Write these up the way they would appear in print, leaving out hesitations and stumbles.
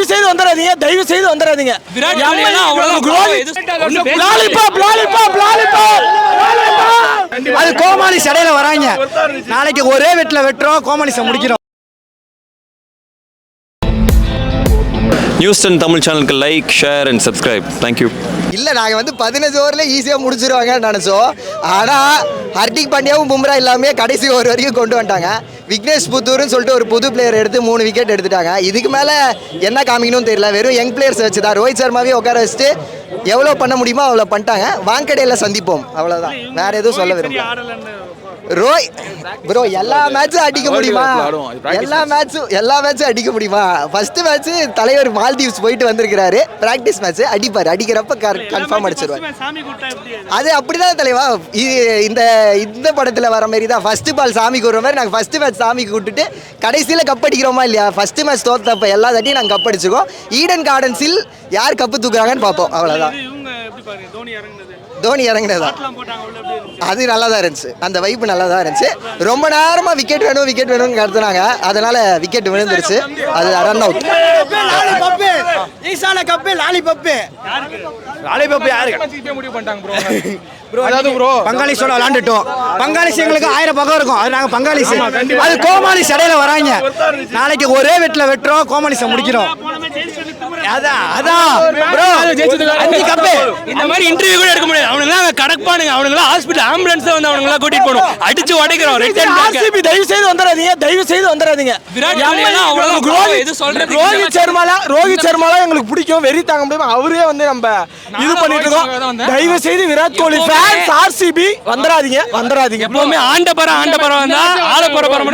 தயவு செய்து வந்துடாதீங்க, தயவு செய்து வந்துடாதீங்க. அது கோமாளி சடையில வராங்க. நாளைக்கு ஒரே வெட்டில வெட்டுறோம், கோமாளிசை முடிக்கிறோம். நியூஸ் 10 தமிழ் சேனலுக்கு like, share and subscribe. Thank you. இல்லை, நாங்கள் வந்து 15 ஓவரில் ஈஸியாக முடிச்சிருவாங்கன்னு நினச்சோம். ஆனால் ஹர்திக் பாண்டியாவும் பும்ரா இல்லாமல் கடைசி ஓவர் வரைக்கும் கொண்டு வந்துட்டாங்க. விக்னேஷ் புத்தூர்னு சொல்லிட்டு ஒரு புது பிளேயர் எடுத்து 3 விக்கெட் எடுத்துட்டாங்க. இதுக்கு மேலே என்ன காமிக்கணும்னு தெரியல. வெறும் யங் பிளேயர்ஸ் வச்சு தான் ரோஹித் சர்மாவே உட்கார வச்சுட்டு எவ்வளோ பண்ண முடியுமோ அவ்வளோ பண்ணிட்டாங்க. வாங்கடையில் சந்திப்போம், அவ்வளோதான். வேற எதுவும் சொல்ல விரும்பல. ப்ரோ எல்லா மேட்சும் அடிக்க முடியுமா? எல்லா மேட்சும் அடிக்க முடியுமா? ஃபர்ஸ்ட் மேட்ச் தலைவர் மால்தீவ்ஸ் போயிட்டு வந்திருக்கிறாரு. பிராக்டிஸ் மேட்ச் அடிப்பார். அடிக்கிறப்ப கன்ஃபார்ம் அடிச்சிருவார். அது அப்படிதான் தலைவா. இந்த படத்துல வர மாதிரி தான். ஃபர்ஸ்ட் பால் சாமி கூடுற மாதிரி நாங்கள் ஃபர்ஸ்ட் மேட்ச் சாமி கூப்பிட்டுட்டு கடைசியில் கப் அடிக்கிறோமா இல்லையா? ஃபர்ஸ்ட் மேட்ச் தோத்தப்ப எல்லா தட்டியும் நாங்கள் கப் அடிச்சுக்கோம். ஈடன் கார்டன்ஸில் யார் கப்பு தூக்குறாங்கன்னு பார்ப்போம், அவ்வளோதான். தோனி இறங்கினதா அது நல்லா தான் இருந்துச்சு. அந்த வைப்பு நல்லா தான் இருந்துச்சு. ரொம்ப நேரமாக விக்கெட் வேணும்னு கருத்துனாங்க. அதனால விக்கெட் விழுந்துருச்சு. அது ரன் அவுட். பங்காளிஸோட விளாண்டுட்டோம். பங்காளிஸ் எங்களுக்கு 1000 பக்கம் இருக்கும். அது நாங்கள் பங்காளிஸ். அது கோமாளி சடையில வராங்க. நாளைக்கு ஒரே வெட்டில வெட்டுறோம், கோமாளிசை முடிக்கிறோம். இந்த மாதிரி இன்டர்வியூ கூட எடுக்க முடியாது. அவனுங்களாம் கடப்பானுங்க. அவனுங்களாம் ஹாஸ்பிட்டல் ஆம்புலன்ஸ் வந்து அவனுங்களாம் கூட்டிட்டு போகணும். அடிச்சு உடைக்கிறோம். ஆர்சிபி தயவு செய்து வந்துடாதீங்க, தயவு செய்து வந்துடாதீங்க. ரோஹித் சர்மாலாம் எங்களுக்கு பிடிக்கும், வெறி தாங்க முடியுமா? அவரே வந்து நம்ம இது பண்ணிட்டு இருக்கோம். தயவு செய்து விராட் கோலி ஃபேன்ஸ் ஆர்சிபி வந்துடாதீங்க. எப்பவுமே ஆண்ட பரம் வந்தா ஆள போற பரம்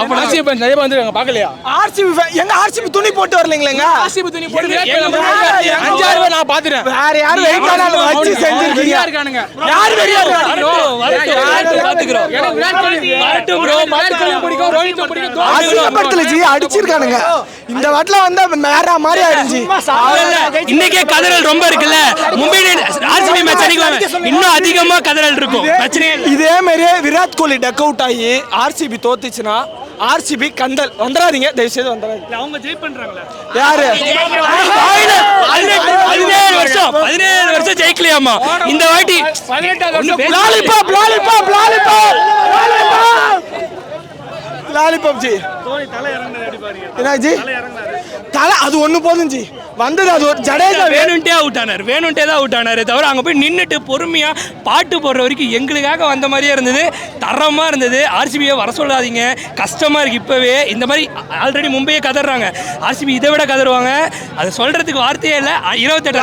அப்ப ஆர்சிபி நிறைய வந்துருக்காங்க. பாக்கலையா? ஆர்சிபி எங்க ஆர்சிபி துணி போட்டு வரலீங்களா? ஆர்சிபி துணி போட்டு 5000 ரூபாய் நான் பாத்துறேன். வேற யாரும் வெயிட் பண்ணாம வச்சு செஞ்சிருக்கீங்க. இருக்கானுங்க. யார் வெறியா இருக்காங்க? பாத்துக்கிறோம். வரட்டும் ப்ரோ. மார்க்கலும் பிடிக்கும், ரோஹித்தும் பிடிக்கும். ஆர்சிபி ஜி அடிச்சிருக்கானுங்க. இந்த வாட்ல வந்தா வேற மாதிரி ஆயிடுச்சு. இன்னைக்கே கதறல் ரொம்ப இருக்குல்ல. மும்பை ஆர்சிபி மேட்ச் அடிக்கலாம், இன்னும் அதிகமா கதறல் இருக்கும். பிரச்சனை இதே மாதிரி விராட் கோலி டக் அவுட் ஆகி ஆர்சிபி தோத்துச்சுன்னா ஆர்சிபி கந்தல். வந்துடாதீங்க, தயவு செய்து வந்துடாதீங்க. அவங்க ஜெயிப் பண்றாங்களா? யாரு? 17 வருஷம் ஜெயிக்கலையாமா. இந்த வாட்டி 18 லாலிபாப் ஜி. என்ன ஜி? தலை அது ஒண்ணு போதும் ஜி. வந்தது அது ஒரு ஜடேஜா வேணும்ட்டே தான் அவுட் ஆனாரு தவிர அங்கே போய் நின்றுட்டு பொறுமையாக பாட்டு போடுற வரைக்கும் எங்களுக்காக வந்த மாதிரியே இருந்தது. தரமாக இருந்தது. ஆர்சிபியை வர சொல்லாதீங்க, கஷ்டமாக இருக்குது. இப்போவே இந்த மாதிரி ஆல்ரெடி மும்பையே கதறாங்க. ஆர்சிபி இதை விட கதறுவாங்க. அதை சொல்கிறதுக்கு வார்த்தையே இல்லை. 28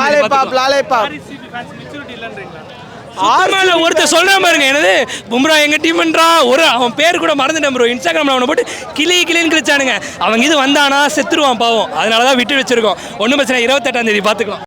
ஒருத்தர் சொல்ற பாருங்க. என்னது பும்ரா எங்க டீம்ன்றான். அவன் பேர் கூட மறந்துட்டேன் ப்ரோ. இன்ஸ்டாகிராம்ல அவனை போட்டு கிளின்னு கிழிச்சானுங்க. அவங்க இது வந்தானா செத்துருவான் பாவம். அதனாலதான் விட்டு வச்சிருக்கோம். ஒன்றும் பிரச்சனை. 28ஆம் தேதி பார்த்துக்கலாம்.